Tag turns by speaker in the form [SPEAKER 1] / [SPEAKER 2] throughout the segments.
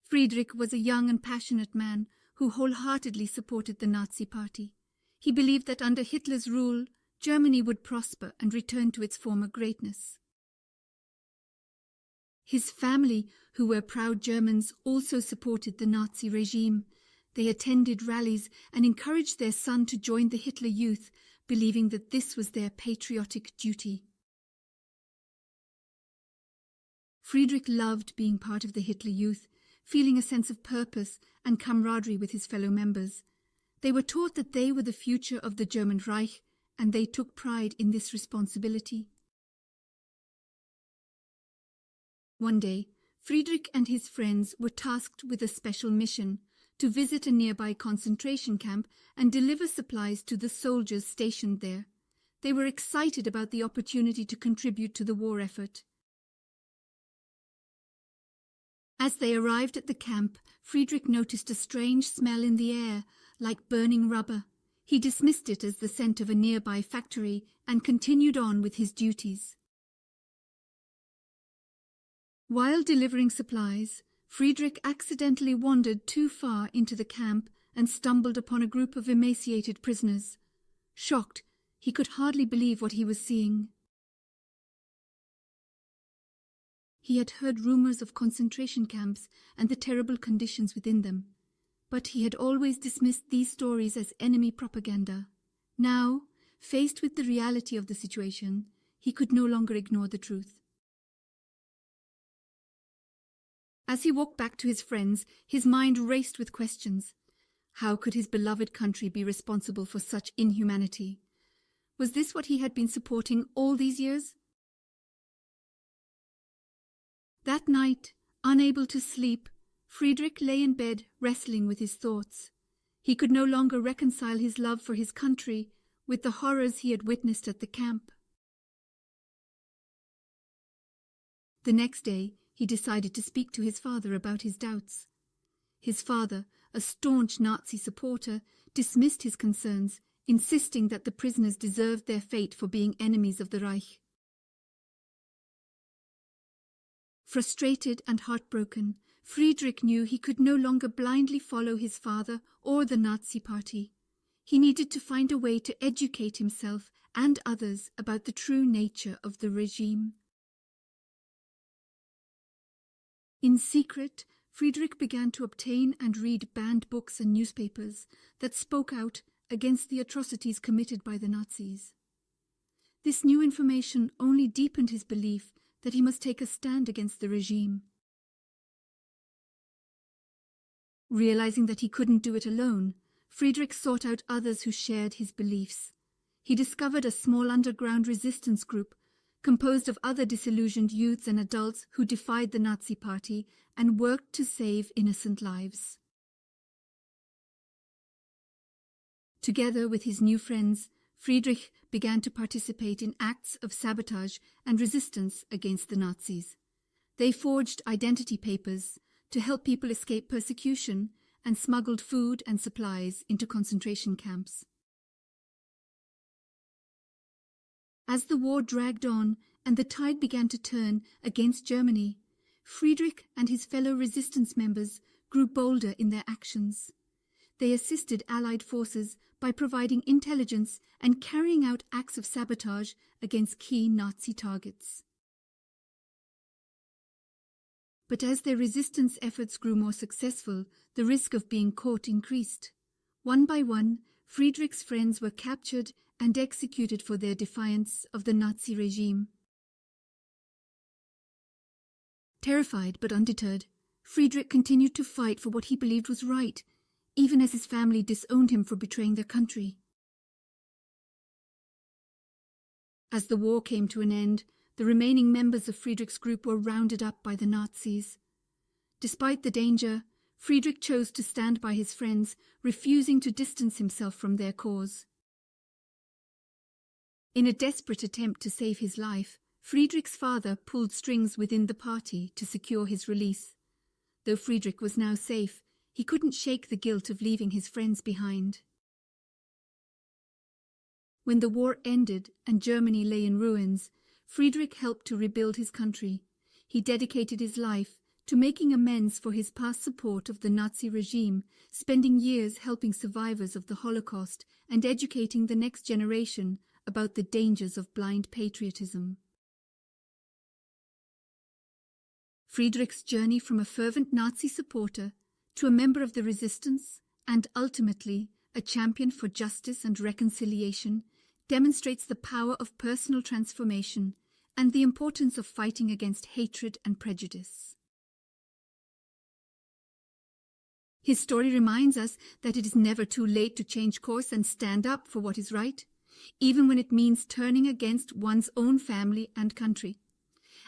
[SPEAKER 1] Friedrich was a young and passionate man who wholeheartedly supported the Nazi Party. He believed that under Hitler's rule, Germany would prosper and return to its former greatness. His family, who were proud Germans, also supported the Nazi regime. They attended rallies and encouraged their son to join the Hitler Youth, believing that this was their patriotic duty. Friedrich loved being part of the Hitler Youth, feeling a sense of purpose and camaraderie with his fellow members. They were taught that they were the future of the German Reich, and they took pride in this responsibility. One day, Friedrich and his friends were tasked with a special mission to visit a nearby concentration camp and deliver supplies to the soldiers stationed there. They were excited about the opportunity to contribute to the war effort. As they arrived at the camp, Friedrich noticed a strange smell in the air, like burning rubber. He dismissed it as the scent of a nearby factory and continued on with his duties. While delivering supplies, Friedrich accidentally wandered too far into the camp and stumbled upon a group of emaciated prisoners. Shocked, he could hardly believe what he was seeing. He had heard rumors of concentration camps and the terrible conditions within them, but he had always dismissed these stories as enemy propaganda. Now, faced with the reality of the situation, he could no longer ignore the truth. As he walked back to his friends, his mind raced with questions. How could his beloved country be responsible for such inhumanity? Was this what he had been supporting all these years? That night, unable to sleep, Friedrich lay in bed wrestling with his thoughts. He could no longer reconcile his love for his country with the horrors he had witnessed at the camp. The next day, he decided to speak to his father about his doubts. His father, a staunch Nazi supporter, dismissed his concerns, insisting that the prisoners deserved their fate for being enemies of the Reich. Frustrated and heartbroken, Friedrich knew he could no longer blindly follow his father or the Nazi Party. He needed to find a way to educate himself and others about the true nature of the regime. In secret, Friedrich began to obtain and read banned books and newspapers that spoke out against the atrocities committed by the Nazis. This new information only deepened his belief that he must take a stand against the regime. Realizing that he couldn't do it alone, Friedrich sought out others who shared his beliefs. He discovered a small underground resistance group composed of other disillusioned youths and adults who defied the Nazi Party and worked to save innocent lives. Together with his new friends, Friedrich began to participate in acts of sabotage and resistance against the Nazis. They forged identity papers to help people escape persecution and smuggled food and supplies into concentration camps. As the war dragged on and the tide began to turn against Germany, Friedrich and his fellow resistance members grew bolder in their actions. They assisted Allied forces by providing intelligence and carrying out acts of sabotage against key Nazi targets. But as their resistance efforts grew more successful, the risk of being caught increased. One by one, Friedrich's friends were captured and executed for their defiance of the Nazi regime. Terrified but undeterred, Friedrich continued to fight for what he believed was right, even as his family disowned him for betraying their country. As the war came to an end, the remaining members of Friedrich's group were rounded up by the Nazis. Despite the danger, Friedrich chose to stand by his friends, refusing to distance himself from their cause. In a desperate attempt to save his life, Friedrich's father pulled strings within the party to secure his release. Though Friedrich was now safe, he couldn't shake the guilt of leaving his friends behind. When the war ended and Germany lay in ruins, Friedrich helped to rebuild his country. He dedicated his life to making amends for his past support of the Nazi regime, spending years helping survivors of the Holocaust and educating the next generation about the dangers of blind patriotism. Friedrich's journey from a fervent Nazi supporter to a member of the resistance and ultimately a champion for justice and reconciliation demonstrates the power of personal transformation and the importance of fighting against hatred and prejudice. His story reminds us that it is never too late to change course and stand up for what is right, even when it means turning against one's own family and country.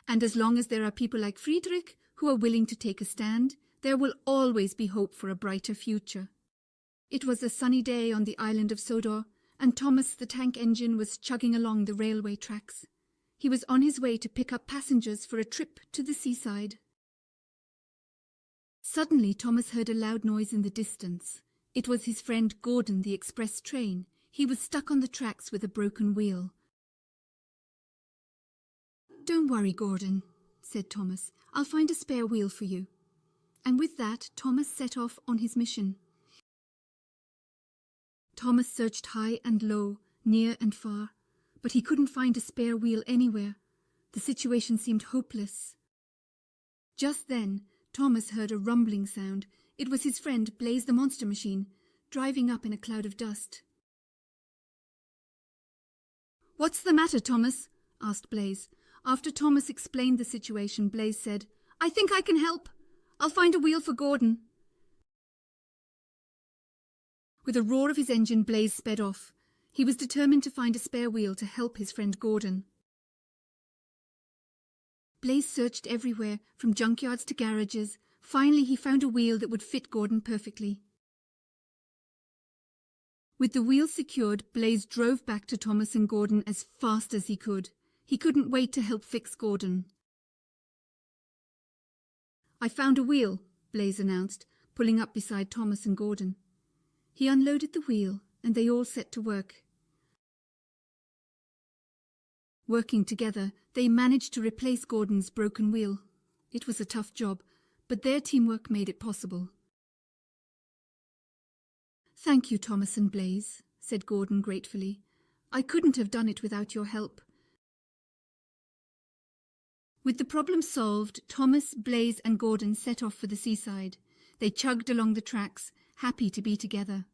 [SPEAKER 1] And as long as there are people like Friedrich who are willing to take a stand, there will always be hope for a brighter future. It was a sunny day on the island of Sodor, and Thomas the tank engine was chugging along the railway tracks. He was on his way to pick up passengers for a trip to the seaside. Suddenly Thomas heard a loud noise in the distance. It was his friend Gordon, the express train. He was stuck on the tracks with a broken wheel. "Don't worry, Gordon," said Thomas. "I'll find a spare wheel for you." And with that, Thomas set off on his mission. Thomas searched high and low, near and far, but he couldn't find a spare wheel anywhere. The situation seemed hopeless. Just then, Thomas heard a rumbling sound. It was his friend, Blaze the monster machine, driving up in a cloud of dust. "What's the matter, Thomas?" asked Blaze. After Thomas explained the situation, Blaze said, "I think I can help. I'll find a wheel for Gordon." With a roar of his engine, Blaze sped off. He was determined to find a spare wheel to help his friend Gordon. Blaze searched everywhere, from junkyards to garages. Finally, he found a wheel that would fit Gordon perfectly. With the wheel secured, Blaze drove back to Thomas and Gordon as fast as he could. He couldn't wait to help fix Gordon. "I found a wheel," Blaze announced, pulling up beside Thomas and Gordon. He unloaded the wheel, and they all set to work. Working together, they managed to replace Gordon's broken wheel. It was a tough job, but their teamwork made it possible. "Thank you, Thomas and Blaze," said Gordon gratefully. "I couldn't have done it without your help." With the problem solved, Thomas, Blaze and Gordon set off for the seaside. They chugged along the tracks, happy to be together.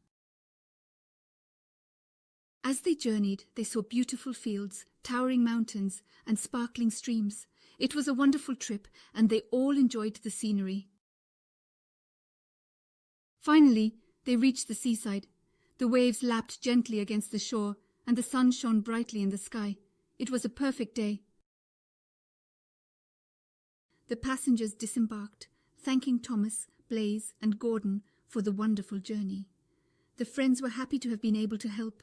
[SPEAKER 1] As they journeyed, they saw beautiful fields, towering mountains, and sparkling streams. It was a wonderful trip, and they all enjoyed the scenery. Finally, they reached the seaside. The waves lapped gently against the shore, and the sun shone brightly in the sky. It was a perfect day. The passengers disembarked, thanking Thomas, Blaze, and Gordon for the wonderful journey. The friends were happy to have been able to help.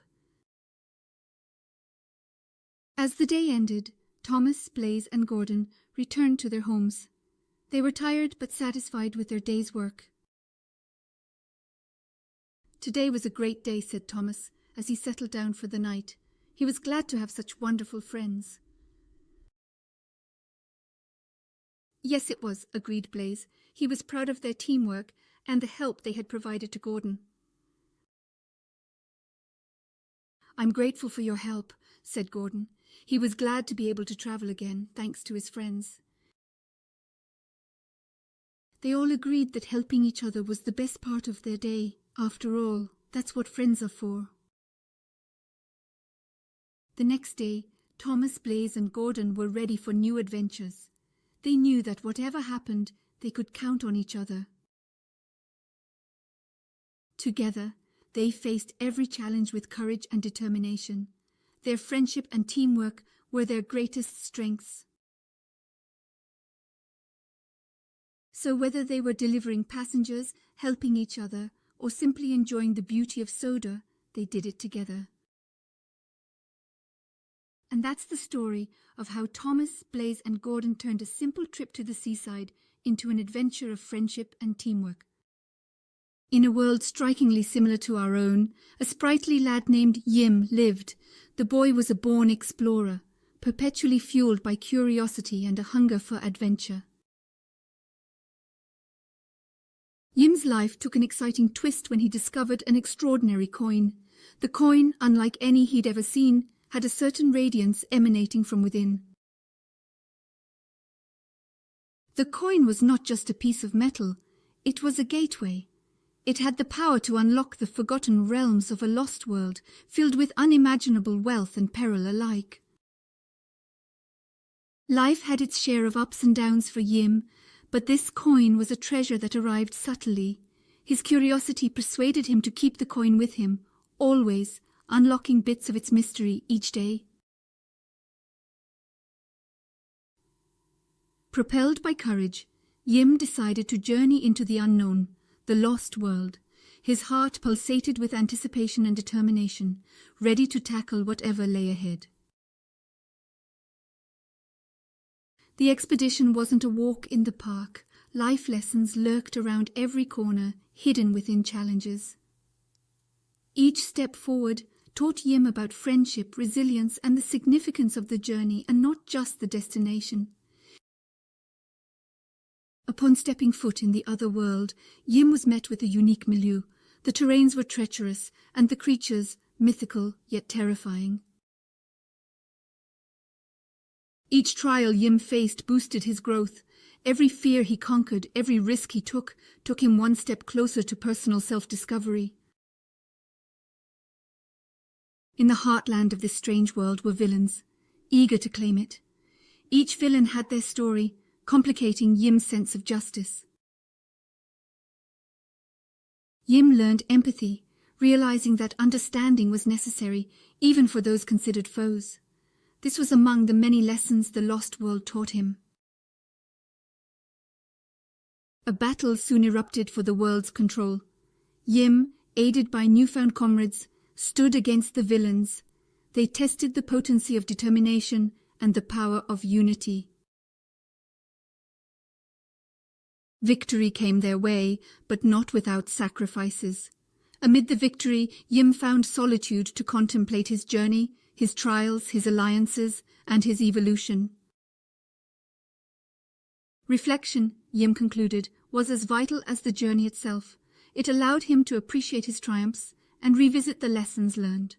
[SPEAKER 1] As the day ended, Thomas, Blaze, and Gordon returned to their homes. They were tired but satisfied with their day's work. "Today was a great day," said Thomas, as he settled down for the night. He was glad to have such wonderful friends. "Yes, it was," agreed Blaze. He was proud of their teamwork and the help they had provided to Gordon. "I'm grateful for your help," said Gordon. He was glad to be able to travel again, thanks to his friends. They all agreed that helping each other was the best part of their day. After all, that's what friends are for. The next day, Thomas, Blaze, and Gordon were ready for new adventures. They knew that whatever happened, they could count on each other. Together, they faced every challenge with courage and determination. Their friendship and teamwork were their greatest strengths. So whether they were delivering passengers, helping each other, or simply enjoying the beauty of Sodor, they did it together. And that's the story of how Thomas, Blaze, and Gordon turned a simple trip to the seaside into an adventure of friendship and teamwork. In a world strikingly similar to our own, a sprightly lad named Yim lived. The boy was a born explorer, perpetually fueled by curiosity and a hunger for adventure. Yim's life took an exciting twist when he discovered an extraordinary coin. The coin, unlike any he'd ever seen, had a certain radiance emanating from within. The coin was not just a piece of metal, it was a gateway. It had the power to unlock the forgotten realms of a lost world, filled with unimaginable wealth and peril alike. Life had its share of ups and downs for Yim, but this coin was a treasure that arrived subtly. His curiosity persuaded him to keep the coin with him, always, unlocking bits of its mystery each day. Propelled by courage, Yim decided to journey into the unknown, the lost world. His heart pulsated with anticipation and determination, ready to tackle whatever lay ahead. The expedition wasn't a walk in the park. Life lessons lurked around every corner, hidden within challenges. Each step forward taught Yim about friendship, resilience, and the significance of the journey, and not just the destination. Upon stepping foot in the other world, Yim was met with a unique milieu. The terrains were treacherous, and the creatures mythical yet terrifying. Each trial Yim faced boosted his growth. Every fear he conquered, every risk he took him one step closer to personal self-discovery. In the heartland of this strange world were villains, eager to claim it. Each villain had their story, complicating Yim's sense of justice. Yim learned empathy, realizing that understanding was necessary, even for those considered foes. This was among the many lessons the lost world taught him. A battle soon erupted for the world's control. Yim, aided by newfound comrades, stood against the villains. They tested the potency of determination and the power of unity. Victory came their way, but not without sacrifices. Amid the victory, Yim found solitude to contemplate his journey, his trials, his alliances, and his evolution. Reflection, Yim concluded, was as vital as the journey itself. It allowed him to appreciate his triumphs and revisit the lessons learned.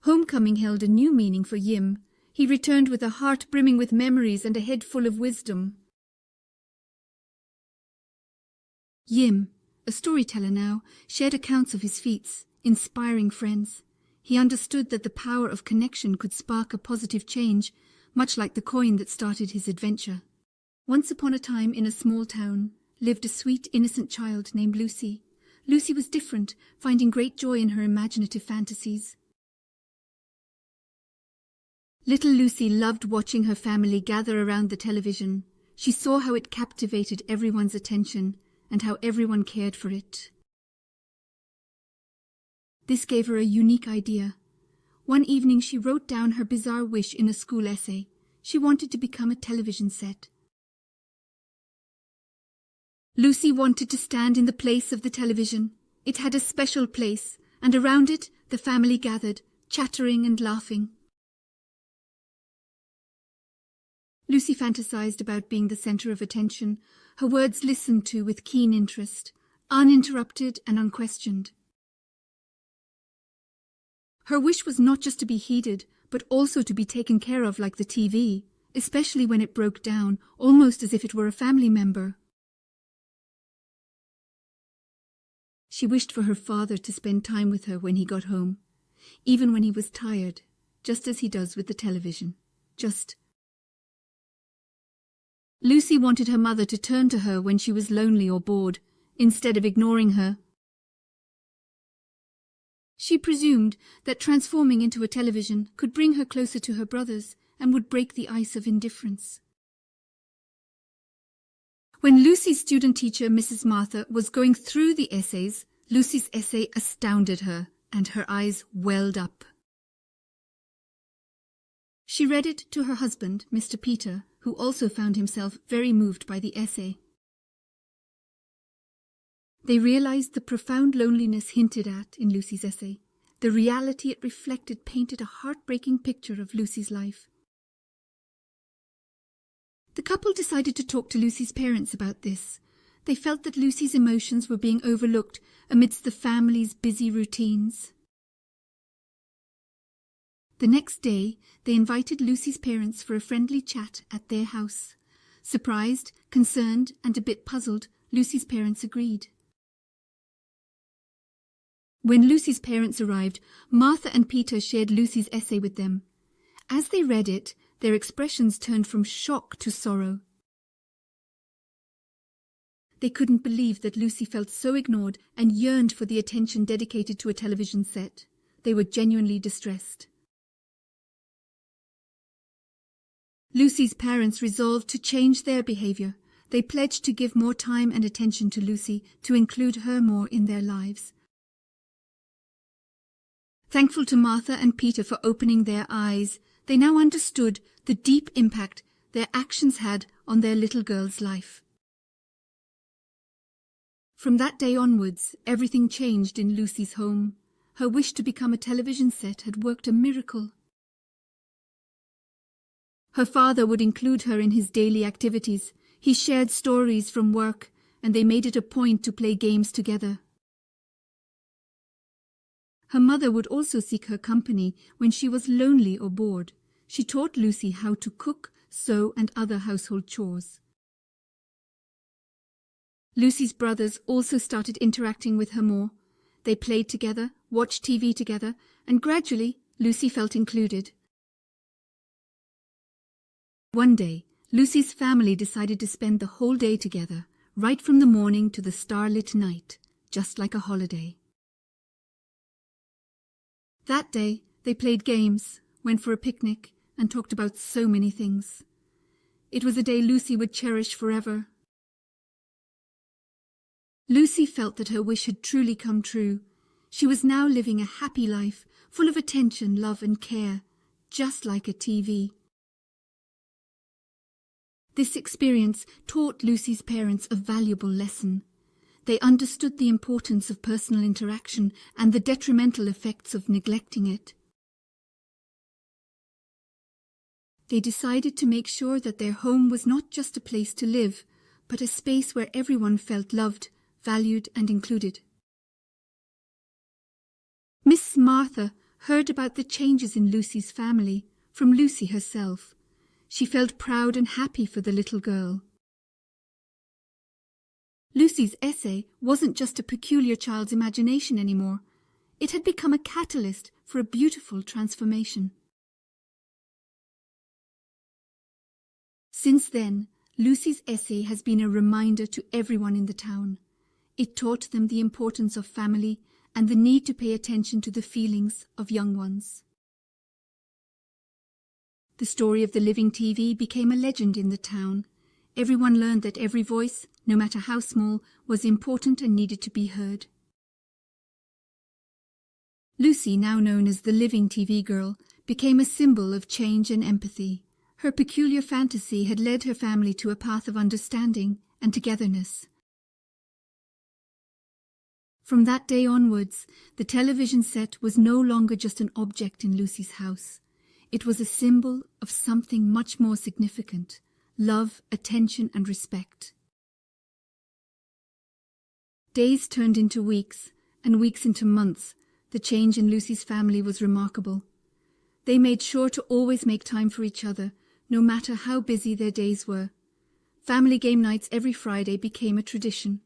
[SPEAKER 1] Homecoming held a new meaning for Yim. He returned with a heart brimming with memories and a head full of wisdom. Yim, a storyteller now, shared accounts of his feats, inspiring friends. He understood that the power of connection could spark a positive change, much like the coin that started his adventure. Once upon a time, in a small town, lived a sweet, innocent child named Lucy. Lucy was different, finding great joy in her imaginative fantasies. Little Lucy loved watching her family gather around the television. She saw how it captivated everyone's attention and how everyone cared for it. This gave her a unique idea. One evening she wrote down her bizarre wish in a school essay. She wanted to become a television set. Lucy wanted to stand in the place of the television. It had a special place, and around it the family gathered, chattering and laughing. Lucy fantasized about being the center of attention, her words listened to with keen interest, uninterrupted and unquestioned. Her wish was not just to be heeded, but also to be taken care of like the TV, especially when it broke down, almost as if it were a family member. She wished for her father to spend time with her when he got home, even when he was tired, just as he does with the television. Lucy wanted her mother to turn to her when she was lonely or bored, instead of ignoring her. She presumed that transforming into a television could bring her closer to her brothers and would break the ice of indifference. When Lucy's student teacher, Mrs. Martha, was going through the essays, Lucy's essay astounded her, and her eyes welled up. She read it to her husband, Mr. Peter, who also found himself very moved by the essay. They realized the profound loneliness hinted at in Lucy's essay. The reality it reflected painted a heartbreaking picture of Lucy's life. The couple decided to talk to Lucy's parents about this. They felt that Lucy's emotions were being overlooked amidst the family's busy routines. The next day, they invited Lucy's parents for a friendly chat at their house. Surprised, concerned, and a bit puzzled, Lucy's parents agreed. When Lucy's parents arrived, Martha and Peter shared Lucy's essay with them. As they read it, their expressions turned from shock to sorrow. They couldn't believe that Lucy felt so ignored and yearned for the attention dedicated to a television set. They were genuinely distressed. Lucy's parents resolved to change their behavior. They pledged to give more time and attention to Lucy, to include her more in their lives. Thankful to Martha and Peter for opening their eyes, they now understood the deep impact their actions had on their little girl's life. From that day onwards, everything changed in Lucy's home. Her wish to become a television set had worked a miracle. Her father would include her in his daily activities. He shared stories from work, and they made it a point to play games together. Her mother would also seek her company when she was lonely or bored. She taught Lucy how to cook, sew, and other household chores. Lucy's brothers also started interacting with her more. They played together, watched TV together, and gradually Lucy felt included. One day, Lucy's family decided to spend the whole day together, right from the morning to the starlit night, just like a holiday. That day, they played games, went for a picnic, and talked about so many things. It was a day Lucy would cherish forever. Lucy felt that her wish had truly come true. She was now living a happy life, full of attention, love, and care, just like a TV. This experience taught Lucy's parents a valuable lesson. They understood the importance of personal interaction and the detrimental effects of neglecting it. They decided to make sure that their home was not just a place to live, but a space where everyone felt loved, valued, and included. Miss Martha heard about the changes in Lucy's family from Lucy herself. She felt proud and happy for the little girl. Lucy's essay wasn't just a peculiar child's imagination anymore. It had become a catalyst for a beautiful transformation. Since then, Lucy's essay has been a reminder to everyone in the town. It taught them the importance of family and the need to pay attention to the feelings of young ones. The story of the living TV became a legend in the town. Everyone learned that every voice, no matter how small, was important and needed to be heard. Lucy, now known as the living TV girl, became a symbol of change and empathy. Her peculiar fantasy had led her family to a path of understanding and togetherness. From that day onwards, the television set was no longer just an object in Lucy's house. It was a symbol of something much more significant: love, attention, and respect. Days turned into weeks, and weeks into months. The change in Lucy's family was remarkable. They made sure to always make time for each other, no matter how busy their days were. Family game nights every Friday became a tradition.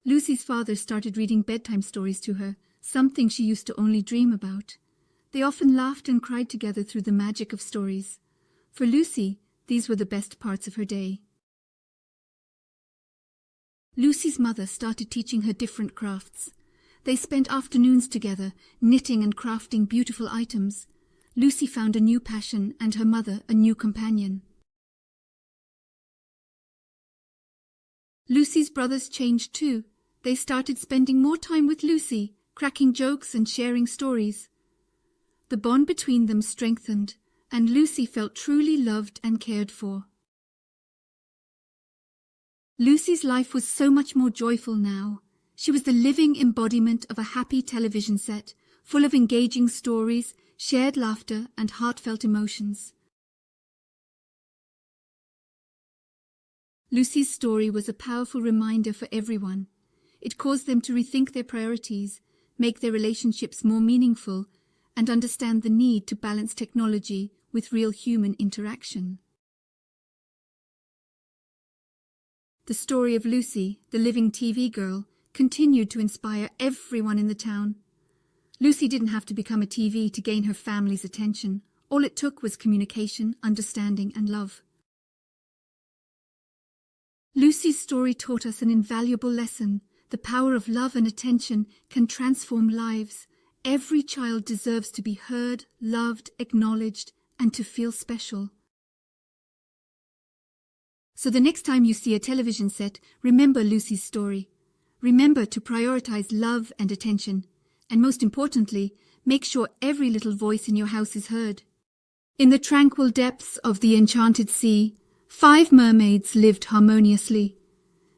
[SPEAKER 1] Lucy's father started reading bedtime stories to her, something she used to only dream about. They often laughed and cried together through the magic of stories. For Lucy, these were the best parts of her day. Lucy's mother started teaching her different crafts. They spent afternoons together, knitting and crafting beautiful items. Lucy found a new passion and her mother a new companion. Lucy's brothers changed too. They started spending more time with Lucy, cracking jokes and sharing stories. The bond between them strengthened, and Lucy felt truly loved and cared for. Lucy's life was so much more joyful now. She was the living embodiment of a happy television set, full of engaging stories, shared laughter, and heartfelt emotions. Lucy's story was a powerful reminder for everyone. It caused them to rethink their priorities, make their relationships more meaningful, and understand the need to balance technology with real human interaction. The story of Lucy, the living TV girl, continued to inspire everyone in the town. Lucy didn't have to become a TV to gain her family's attention. All it took was communication, understanding, and love. Lucy's story taught us an invaluable lesson. The power of love and attention can transform lives. Every child deserves to be heard, loved, acknowledged, and to feel special. So the next time you see a television set, remember Lucy's story. Remember to prioritize love and attention. And most importantly, make sure every little voice in your house is heard. In the tranquil depths of the enchanted sea, 5 mermaids lived harmoniously.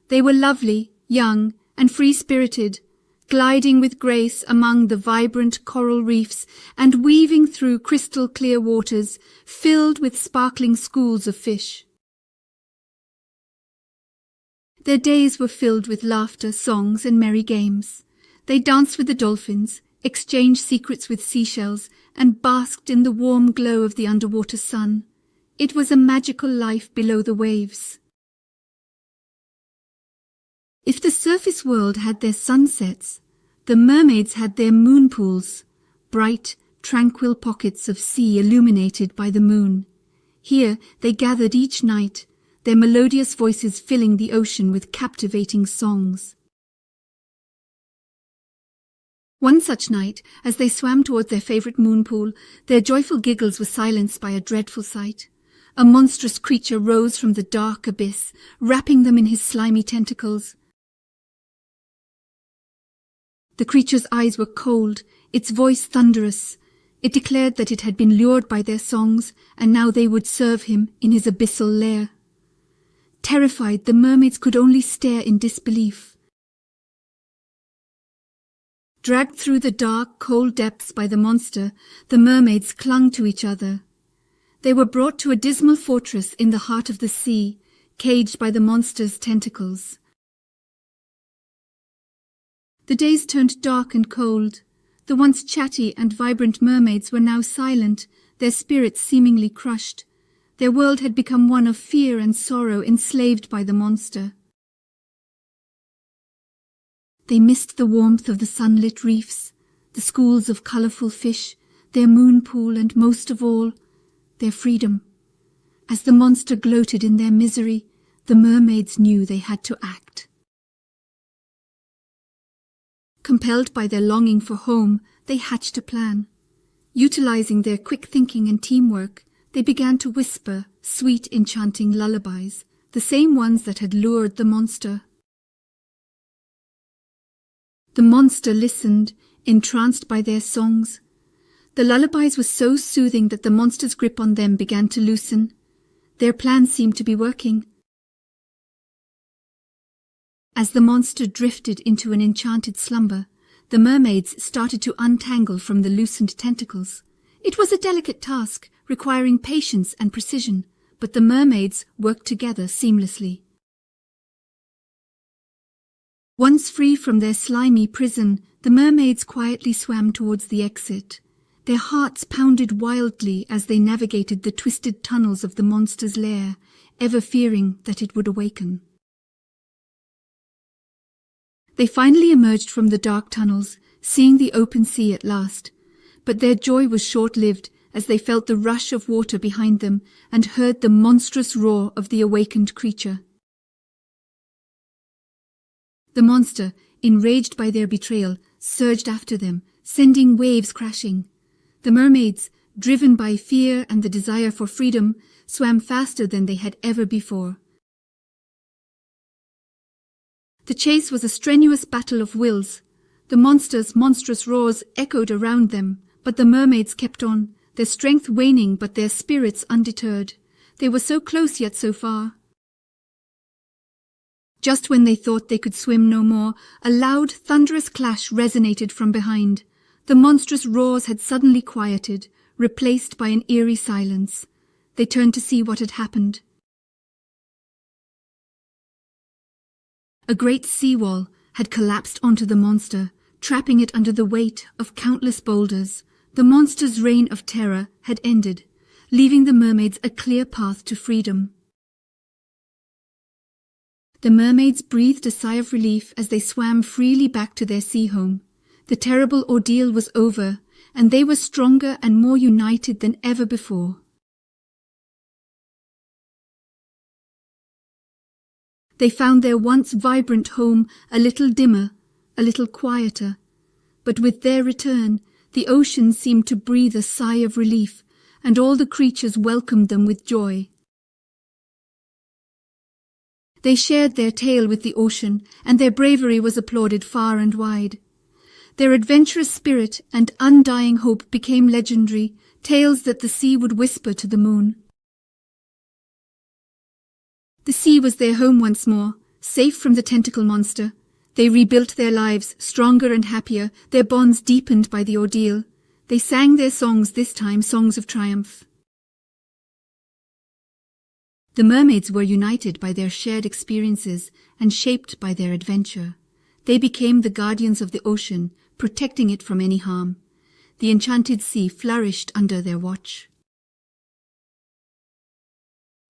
[SPEAKER 1] They were lovely, young, and free-spirited, gliding with grace among the vibrant coral reefs and weaving through crystal-clear waters filled with sparkling schools of fish. Their days were filled with laughter, songs, and merry games. They danced with the dolphins, exchanged secrets with seashells, and basked in the warm glow of the underwater sun. It was a magical life below the waves. If the surface world had their sunsets, the mermaids had their moon pools, bright, tranquil pockets of sea illuminated by the moon. Here they gathered each night, their melodious voices filling the ocean with captivating songs. One such night, as they swam towards their favourite moon pool, their joyful giggles were silenced by a dreadful sight. A monstrous creature rose from the dark abyss, wrapping them in his slimy tentacles. The creature's eyes were cold, its voice thunderous. It declared that it had been lured by their songs, and now they would serve him in his abyssal lair. Terrified, the mermaids could only stare in disbelief. Dragged through the dark, cold depths by the monster, the mermaids clung to each other. They were brought to a dismal fortress in the heart of the sea, caged by the monster's tentacles. The days turned dark and cold. The once chatty and vibrant mermaids were now silent, their spirits seemingly crushed. Their world had become one of fear and sorrow, enslaved by the monster. They missed the warmth of the sunlit reefs, the schools of colourful fish, their moon pool, and most of all, their freedom. As the monster gloated in their misery, the mermaids knew they had to act. Compelled by their longing for home, they hatched a plan. Utilizing their quick thinking and teamwork, they began to whisper sweet, enchanting lullabies, the same ones that had lured the monster. The monster listened, entranced by their songs. The lullabies were so soothing that the monster's grip on them began to loosen. Their plan seemed to be working. As the monster drifted into an enchanted slumber, the mermaids started to untangle from the loosened tentacles. It was a delicate task, requiring patience and precision, but the mermaids worked together seamlessly. Once free from their slimy prison, the mermaids quietly swam towards the exit. Their hearts pounded wildly as they navigated the twisted tunnels of the monster's lair, ever fearing that it would awaken. They finally emerged from the dark tunnels, seeing the open sea at last. But their joy was short-lived as they felt the rush of water behind them and heard the monstrous roar of the awakened creature. The monster, enraged by their betrayal, surged after them, sending waves crashing. The mermaids, driven by fear and the desire for freedom, swam faster than they had ever before. The chase was a strenuous battle of wills. The monster's monstrous roars echoed around them, but the mermaids kept on, their strength waning but their spirits undeterred. They were so close yet so far. Just when they thought they could swim no more, a loud, thunderous clash resonated from behind. The monstrous roars had suddenly quieted, replaced by an eerie silence. They turned to see what had happened. A great seawall had collapsed onto the monster, trapping it under the weight of countless boulders. The monster's reign of terror had ended, leaving the mermaids a clear path to freedom. The mermaids breathed a sigh of relief as they swam freely back to their sea home. The terrible ordeal was over, and they were stronger and more united than ever before. They found their once vibrant home a little dimmer, a little quieter, but with their return, the ocean seemed to breathe a sigh of relief, and all the creatures welcomed them with joy. They shared their tale with the ocean, and their bravery was applauded far and wide. Their adventurous spirit and undying hope became legendary, tales that the sea would whisper to the moon. The sea was their home once more, safe from the tentacle monster. They rebuilt their lives, stronger and happier, their bonds deepened by the ordeal. They sang their songs, this time songs of triumph. The mermaids were united by their shared experiences and shaped by their adventure. They became the guardians of the ocean, protecting it from any harm. The enchanted sea flourished under their watch.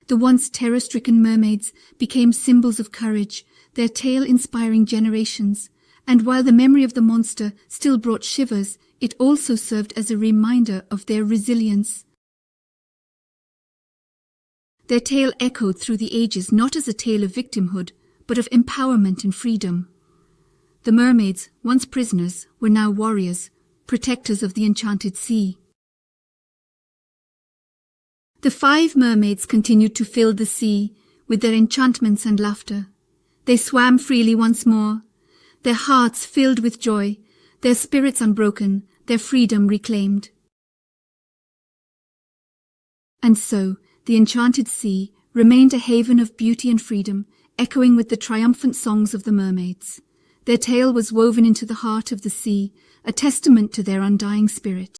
[SPEAKER 1] The once terror-stricken mermaids became symbols of courage, their tale inspiring generations, and while the memory of the monster still brought shivers, it also served as a reminder of their resilience. Their tale echoed through the ages not as a tale of victimhood, but of empowerment and freedom. The mermaids, once prisoners, were now warriors, protectors of the enchanted sea. The 5 mermaids continued to fill the sea with their enchantments and laughter. They swam freely once more, their hearts filled with joy, their spirits unbroken, their freedom reclaimed. And so, the enchanted sea remained a haven of beauty and freedom, echoing with the triumphant songs of the mermaids. Their tale was woven into the heart of the sea, a testament to their undying spirit.